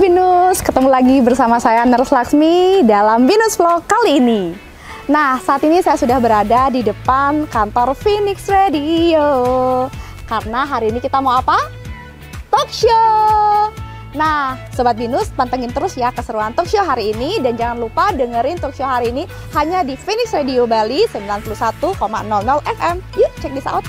Binus, ketemu lagi bersama saya Nurse Laksmi dalam Binus Vlog kali ini. Nah, saat ini saya sudah berada di depan kantor Phoenix Radio. Karena hari ini kita mau apa? Talk show. Nah, Sobat Binus, pantengin terus ya keseruan talk show hari ini. Dan jangan lupa dengerin talk show hari ini hanya di Phoenix Radio Bali 91,00 FM. Yuk, check this out.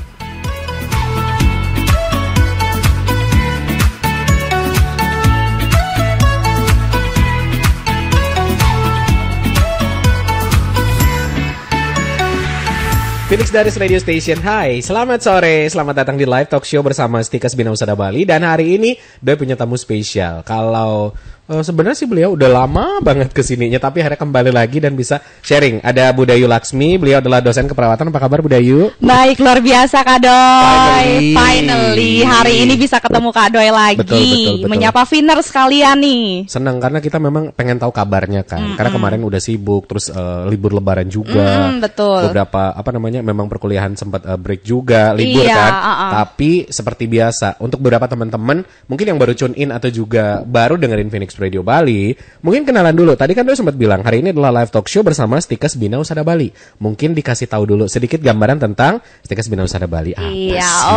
Phoenix Daris Radio Station, hai, selamat sore, selamat datang di live talk show bersama Stikas Bina Usada Bali. Dan hari ini Doi punya tamu spesial. Kalau sebenarnya sih beliau udah lama banget kesininya, tapi akhirnya kembali lagi dan bisa sharing. Ada Bu Dayu Laksmi, beliau adalah dosen keperawatan. Apa kabar Bu Dayu? Baik, luar biasa Kak Doi. Finally, hari ini bisa ketemu Kak Doi lagi. Betul. Menyapa Finers sekalian nih. Senang karena kita memang pengen tahu kabarnya kan. Karena kemarin udah sibuk, terus libur lebaran juga. Betul. Beberapa memang perkuliahan sempat break juga, libur kan. Tapi seperti biasa, untuk beberapa teman-teman mungkin yang baru tune in atau juga baru dengerin Phoenix Radio Bali, mungkin kenalan dulu. Tadi kan Doi sempat bilang hari ini adalah live talk show bersama Stikas Bina Usada Bali. Mungkin dikasih tahu dulu sedikit gambaran tentang Stikas Bina Usada Bali.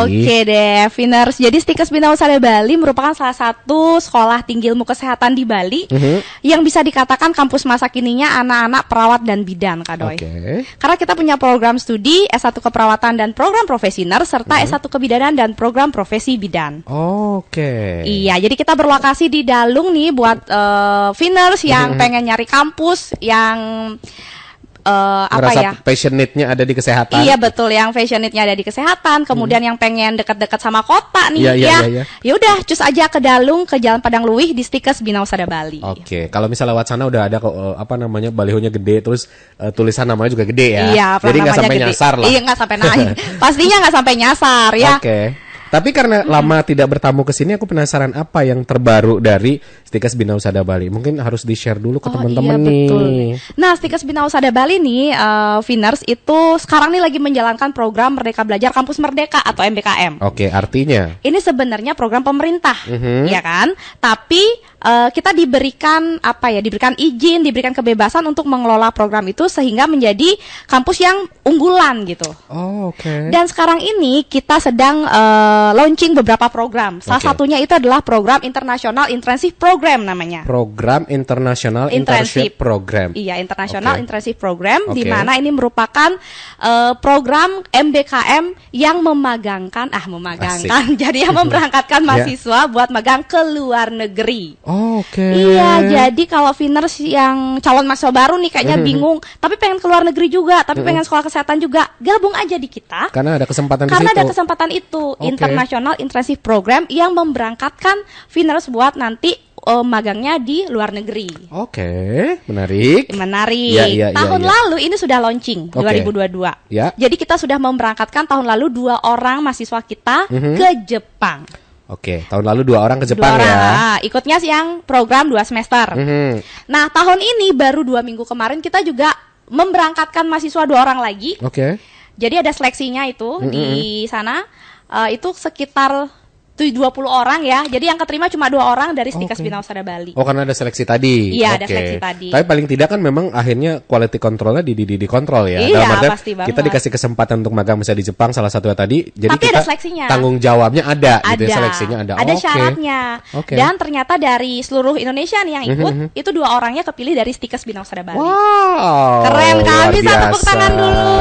Oke deh, Finers. Jadi Stikas Bina Usada Bali merupakan salah satu sekolah tinggi ilmu kesehatan di Bali yang bisa dikatakan kampus masa kininya anak-anak perawat dan bidan, Kak Doi. Karena kita punya program studi S1 keperawatan dan program profesi nurse serta S1 kebidanan dan program profesi bidan. Iya, jadi kita berlokasi di Dalung nih buat Finers yang pengen nyari kampus yang passionate-nya ada di kesehatan. Iya betul, yang passionate-nya ada di kesehatan. Kemudian yang pengen dekat-dekat sama kota nih, ya udah cus aja ke Dalung, ke Jalan Padang Luwih di Stikas Bina Usada Bali. Kalau misalnya lewat sana udah ada balihonya gede, terus tulisan namanya juga gede ya. Iya, jadi nggak sampai nyasar lah. Iya, nggak sampai naik. Pastinya nggak sampai nyasar ya. Tapi karena lama tidak bertamu ke sini, aku penasaran apa yang terbaru dari Stikas Bina Usada Bali. Mungkin harus di-share dulu ke teman-teman nih. Betul. Nah, Stikas Bina Usada Bali nih, Finers itu sekarang nih lagi menjalankan program Merdeka Belajar Kampus Merdeka atau MBKM. Artinya? Ini sebenarnya program pemerintah, ya kan? Tapi kita diberikan izin, diberikan kebebasan untuk mengelola program itu sehingga menjadi kampus yang unggulan gitu. Dan sekarang ini kita sedang launching beberapa program. Salah satunya itu adalah program International Internship Program namanya. Program International Internship Program. Iya, International Internship Program, di mana ini merupakan program MBKM yang memagangkan, jadi yang memberangkatkan mahasiswa buat magang ke luar negeri. Iya, jadi kalau Finers yang calon mahasiswa baru nih kayaknya bingung, tapi pengen ke luar negeri juga, tapi pengen sekolah kesehatan juga, gabung aja di kita. Karena ada kesempatan Karena ada kesempatan itu, International Internship Program yang memberangkatkan Finers buat nanti magangnya di luar negeri. Menarik. Tahun lalu ini sudah launching 2022. Jadi kita sudah memberangkatkan tahun lalu 2 orang mahasiswa kita ke Jepang. Tahun lalu 2 orang ke Jepang ya. Ikutnya yang program 2 semester. Nah, tahun ini baru 2 minggu kemarin kita juga memberangkatkan mahasiswa 2 orang lagi. Jadi ada seleksinya itu di sana. Itu sekitar 20 orang ya. Jadi yang keterima cuma 2 orang dari Stikas Bina Usada Bali. Karena ada seleksi tadi. Iya, ada seleksi tadi. Tapi paling tidak kan memang akhirnya quality controlnya dikontrol ya. Iya, pasti banget. Kita dikasih kesempatan untuk magang misalnya di Jepang salah satunya tadi. Jadi tapi kita ada seleksinya. Tanggung jawabnya ada. Gitu ya, seleksinya ada. Ada syaratnya. Dan ternyata dari seluruh Indonesia nih yang ikut, itu 2 orangnya kepilih dari Stikas Bina Usada Bali. Keren kan? Bisa tepuk tangan dulu.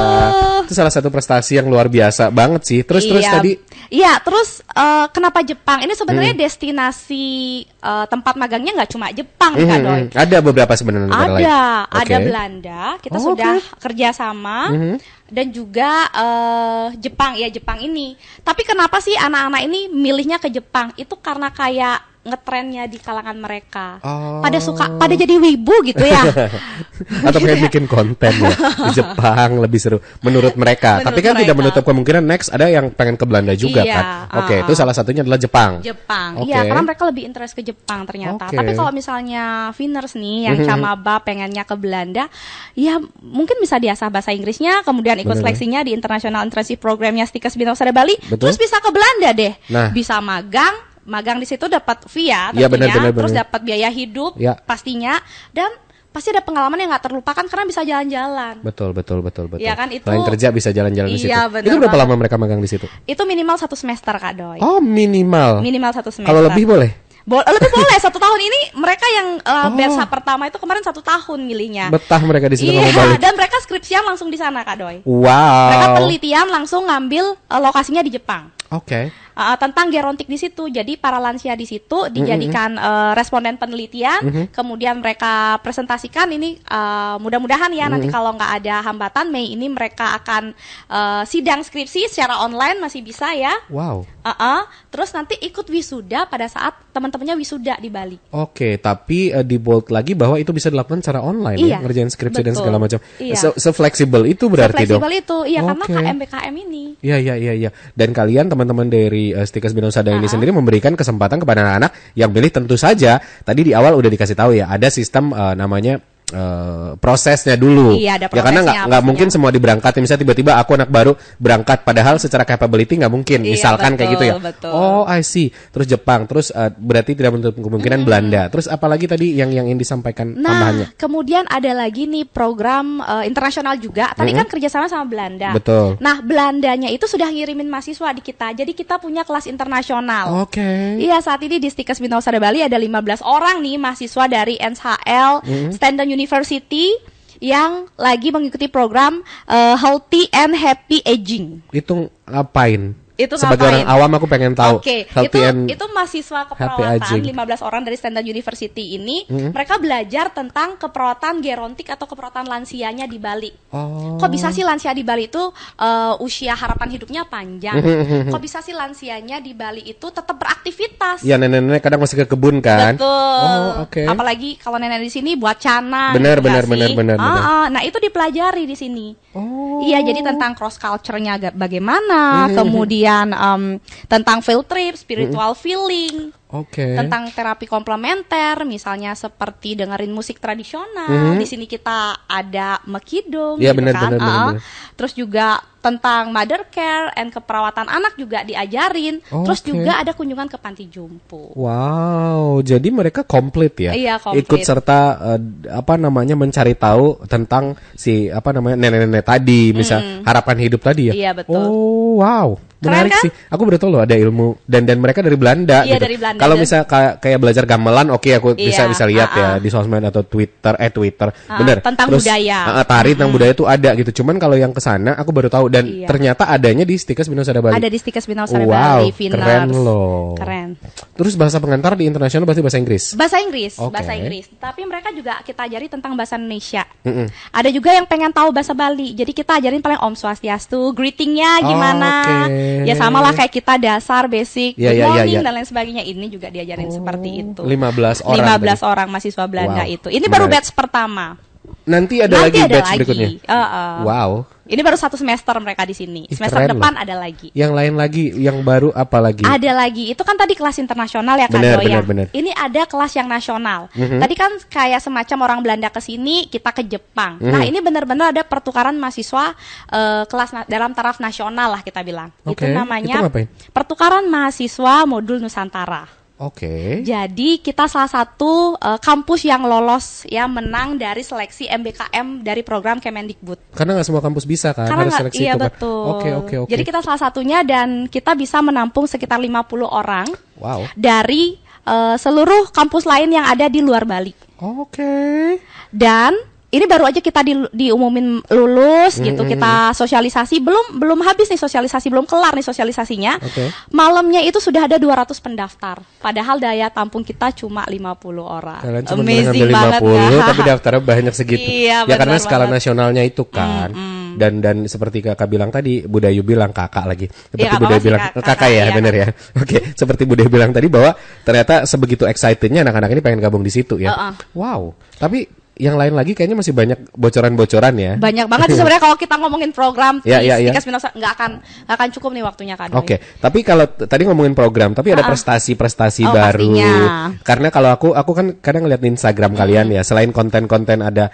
Itu salah satu prestasi yang luar biasa banget sih. Terus tadi. Iya, terus kenapa Jepang? Ini sebenarnya destinasi tempat magangnya nggak cuma Jepang, Kak Doi. Ada beberapa sebenarnya negara lain. Ada Belanda. Kita sudah kerjasama dan juga Jepang ini. Tapi kenapa sih anak-anak ini milihnya ke Jepang? Itu karena kayak ngetrennya di kalangan mereka. Pada jadi wibu gitu ya. Atau pengen bikin konten ya di Jepang lebih seru menurut mereka. Tapi kan tidak menutup kemungkinan next ada yang pengen ke Belanda juga kan. Itu salah satunya adalah Jepang. Iya, karena mereka lebih interest ke Jepang ternyata. Tapi kalau misalnya Finers nih yang camaba pengennya ke Belanda, ya mungkin bisa diasah bahasa Inggrisnya, kemudian ikut seleksinya di International Internship Programnya Stikas Bina Usada Bali, terus bisa ke Belanda deh. Bisa magang, magang di situ dapat fee ya Iya, tentunya, benar. terus dapat biaya hidup pastinya, dan pasti ada pengalaman yang nggak terlupakan karena bisa jalan-jalan. Betul. Iya kan, itu selain kerja bisa jalan-jalan di situ. bener Itu berapa banget. lama mereka magang di situ? Itu minimal 1 semester Kak Doi. Oh, minimal 1 semester. Kalau lebih boleh? Lebih boleh 1 tahun ini. Mereka yang batch pertama itu kemarin 1 tahun milihnya. Betah mereka di situ Iya, mau balik. dan mereka skripsian langsung di sana Kak Doi. Wow. Mereka penelitian langsung ngambil lokasinya di Jepang. Oke. Tentang gerontik di situ. Jadi para lansia di situ dijadikan responden penelitian, kemudian mereka presentasikan ini, mudah-mudahan ya nanti kalau nggak ada hambatan Mei ini mereka akan sidang skripsi secara online, masih bisa ya. Wow. Terus nanti ikut wisuda pada saat teman-temannya wisuda di Bali. Oke, tapi di bold lagi bahwa itu bisa dilakukan secara online ya, ngerjain skripsi dan segala macam. Iya. Se-fleksibel itu berarti dong. Se-fleksibel itu, iya, karena KMBKM ini. Iya. Dan kalian teman-teman dari Stikes Bina Usada ini sendiri memberikan kesempatan kepada anak-anak yang pilih, tentu saja tadi di awal udah dikasih tahu ya, ada sistem namanya prosesnya dulu. Iya, ada ya karena nggak mungkin semua diberangkatin. Misalnya tiba-tiba aku anak baru berangkat, padahal secara capability nggak mungkin. Misalkan kayak gitu ya. Betul. Oh, I see. Terus Jepang, terus berarti tidak menutup kemungkinan Belanda. Terus apalagi tadi yang ingin disampaikan tambahannya? Kemudian ada lagi nih program internasional juga. Tadi kan kerjasama sama Belanda. Betul. Nah, Belandanya itu sudah ngirimin mahasiswa di kita. Jadi kita punya kelas internasional. Oke. Iya, saat ini di Stikes Bina Usada Bali ada 15 orang nih mahasiswa dari NSHL, Stanford University yang lagi mengikuti program Healthy and Happy Aging. Itu ngapain? Itu sebagai ngapain? orang awam aku pengen tahu. Oke, itu mahasiswa keperawatan 15 orang dari Stanford University ini, mereka belajar tentang keperawatan gerontik atau keperawatan lansianya di Bali. Kok bisa sih lansia di Bali itu usia harapan hidupnya panjang? Kok bisa sih lansianya di Bali itu tetap beraktivitas? Ya, nenek-nenek kadang masih ke kebun kan. Betul. Oke. Apalagi kalau nenek di sini buat cana. Benar. Nah, itu dipelajari di sini. Iya, jadi tentang cross culture-nya bagaimana, kemudian tentang field trip, spiritual feeling, tentang terapi komplementer, misalnya seperti dengerin musik tradisional. Di sini kita ada mekidung, ya, gitu kan. Benar. Terus juga tentang mother care and keperawatan anak juga diajarin. Terus juga ada kunjungan ke panti jompo. Wow, jadi mereka komplit ya? Iya, komplit. Ikut serta mencari tahu tentang si nenek-nenek tadi, misal harapan hidup tadi ya. Iya, betul. Oh, wow. Menarik kan? sih. Aku baru tahu loh ada ilmu dan mereka dari Belanda Iya, gitu. dari Belanda. Kalau misal kayak belajar gamelan, oke, aku bisa lihat ya di sosmed atau Twitter. Bener. Tentang terus, budaya. Tari tentang budaya itu ada gitu. Cuman kalau yang kesana aku baru tahu dan ternyata adanya di Stikes Bina Usada Bali. Ada di Stikes Bina Usada Bali, Viners. Keren loh. Keren. Terus bahasa pengantar di internasional berarti bahasa Inggris? Bahasa Inggris. Tapi mereka juga kita ajari tentang bahasa Indonesia. Ada juga yang pengen tahu bahasa Bali. Jadi kita ajarin paling Om Swastiastu, greetingnya gimana. Ya sama lah kayak kita dasar, basic, good morning dan lain sebagainya. Ini juga diajarin seperti itu. 15 orang mahasiswa Belanda itu. Ini menarik. baru batch pertama. Nanti ada lagi batch berikutnya. Wow. Ini baru 1 semester mereka di sini. Semester depan ada lagi. Yang lain lagi, yang baru apa lagi? Ada lagi. Itu kan tadi kelas internasional ya Kak Doya. Benar. Ini ada kelas yang nasional. Tadi kan kayak semacam orang Belanda ke sini, kita ke Jepang. Nah, ini benar-benar ada pertukaran mahasiswa kelas dalam taraf nasional lah kita bilang. Itu namanya pertukaran mahasiswa modul Nusantara. Jadi kita salah satu kampus yang lolos ya, menang dari seleksi MBKM dari program Kemendikbud. Karena nggak semua kampus bisa kan, harus seleksi iya, itu kan. Betul. Oke. Jadi kita salah satunya dan kita bisa menampung sekitar 50 orang. Wow. Dari seluruh kampus lain yang ada di luar Bali. Dan ini baru aja kita diumumin lulus gitu, kita sosialisasi, belum habis nih sosialisasi, belum kelar nih sosialisasinya. Malamnya itu sudah ada 200 pendaftar. Padahal daya tampung kita cuma 50 orang. Kalian cuma amazing banget 50, kan? tapi daftarnya banyak segitu. Iya, ya karena skala banget. nasionalnya itu kan. Dan seperti Kakak bilang tadi, Budayu bilang kakak lagi. Seperti ya, Budayu bilang kakak ya, benar ya. Seperti Budayu bilang tadi bahwa ternyata sebegitu excitednya anak-anak ini pengen gabung di situ ya. Wow. Tapi yang lain lagi kayaknya masih banyak bocoran-bocoran ya. Banyak banget sih sebenarnya kalau kita ngomongin program Stikas Binausara nggak akan cukup nih waktunya kan. Oke, tapi kalau tadi ngomongin program, tapi ada prestasi-prestasi baru. Pastinya. Karena kalau aku kan kadang ngeliat di Instagram kalian ya, selain konten-konten ada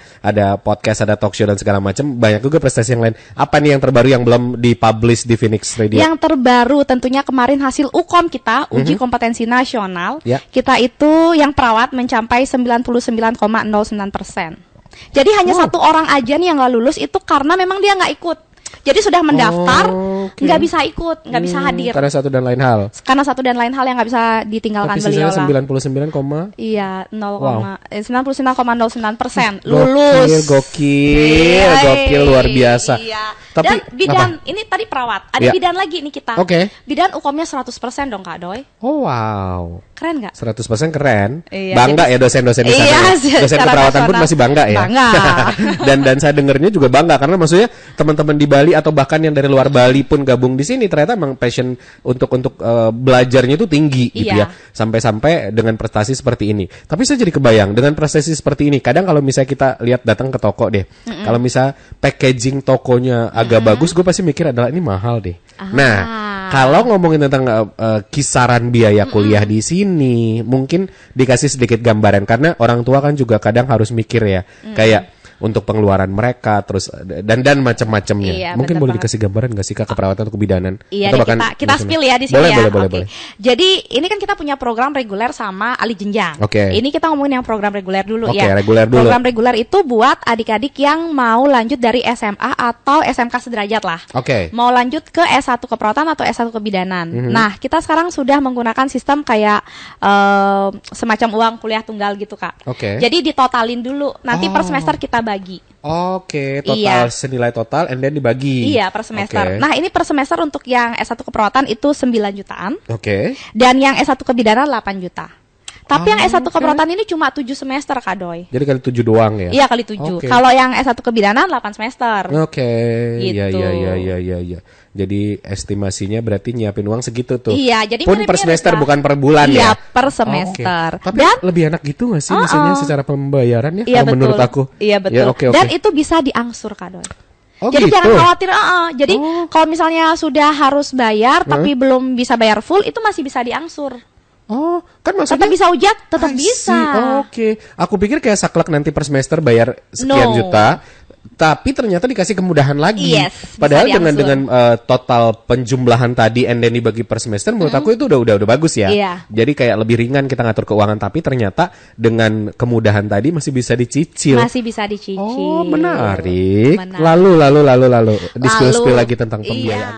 podcast, ada talk show dan segala macam, banyak juga prestasi yang lain. Apa nih yang terbaru yang belum dipublish di Phoenix Radio? Yang terbaru tentunya kemarin hasil UKOM kita, uji kompetensi nasional. Kita itu yang perawat mencapai 99,09%. Jadi hanya satu orang aja nih yang nggak lulus itu karena memang dia nggak ikut. Jadi sudah mendaftar, nggak bisa ikut, nggak bisa hadir. Karena satu dan lain hal. Karena satu dan lain hal yang nggak bisa ditinggalkan beliau lah. 99, iya 99,09% lulus. Gokil luar biasa. Iya. Tapi dan bidan ini tadi perawat, ada bidan lagi nih kita. Bidan UKOM-nya 100% dong Kak Doi. Oh wow. Keren nggak? 100% keren. Bangga ya dosen-dosen di sana. Dosen keperawatan pun masih bangga ya. Bangga. dan saya dengernya juga bangga karena maksudnya teman-teman di Bali atau bahkan yang dari luar Bali pun gabung di sini ternyata memang passion untuk belajarnya itu tinggi gitu ya. Sampai-sampai dengan prestasi seperti ini. Tapi saya jadi kebayang dengan prestasi seperti ini. Kadang kalau misalnya kita lihat datang ke toko deh. Kalau misalnya packaging tokonya agak bagus, gue pasti mikir adalah ini mahal deh. Nah, kalau ngomongin tentang kisaran biaya kuliah di sini, mungkin dikasih sedikit gambaran karena orang tua kan juga kadang harus mikir ya, kayak untuk pengeluaran mereka terus dan macam-macamnya. Iya, mungkin boleh dikasih gambaran nggak sih Kak keperawatan atau kebidanan? Iya, kita spill ya di sini boleh. Jadi ini kan kita punya program reguler sama Ali Jenjang. Ini kita ngomongin yang program reguler dulu ya. Reguler dulu. Program reguler itu buat adik-adik yang mau lanjut dari SMA atau SMK sederajat lah. Mau lanjut ke S1 keperawatan atau S1 kebidanan. Nah, kita sekarang sudah menggunakan sistem kayak semacam uang kuliah tunggal gitu Kak. Jadi ditotalin dulu. Nanti per semester kita bagi. Total senilai total and then dibagi. Iya, per semester. Nah, ini per semester untuk yang S1 keperawatan itu 9 jutaan. Dan yang S1 kebidanan 8 juta. Tapi yang S1 keperawatan ini cuma 7 semester Kak Doi. Jadi kali 7 doang ya? Iya, kali 7. Kalau yang S1 kebidanan 8 semester. Gitu. Iya. Jadi estimasinya berarti nyiapin uang segitu tuh. Iya, jadi pun per semester bukan per bulan ya? Iya, per semester. Tapi lebih enak gitu gak sih maksudnya secara pembayarannya kalau menurut aku? Iya, betul. Dan itu bisa diangsur Kak Doi. Jadi jangan khawatir. Jadi kalau misalnya sudah harus bayar tapi belum bisa bayar full, itu masih bisa diangsur. Kan maksudnya tetap bisa ujat, tetap bisa. Aku pikir kayak saklek nanti per semester bayar sekian juta, tapi ternyata dikasih kemudahan lagi. Padahal dengan total penjumlahan tadi and then dibagi per semester, menurut aku itu udah bagus ya. Jadi kayak lebih ringan kita ngatur keuangan, tapi ternyata dengan kemudahan tadi masih bisa dicicil. Menarik. Lalu di spill lagi tentang pembiayaan.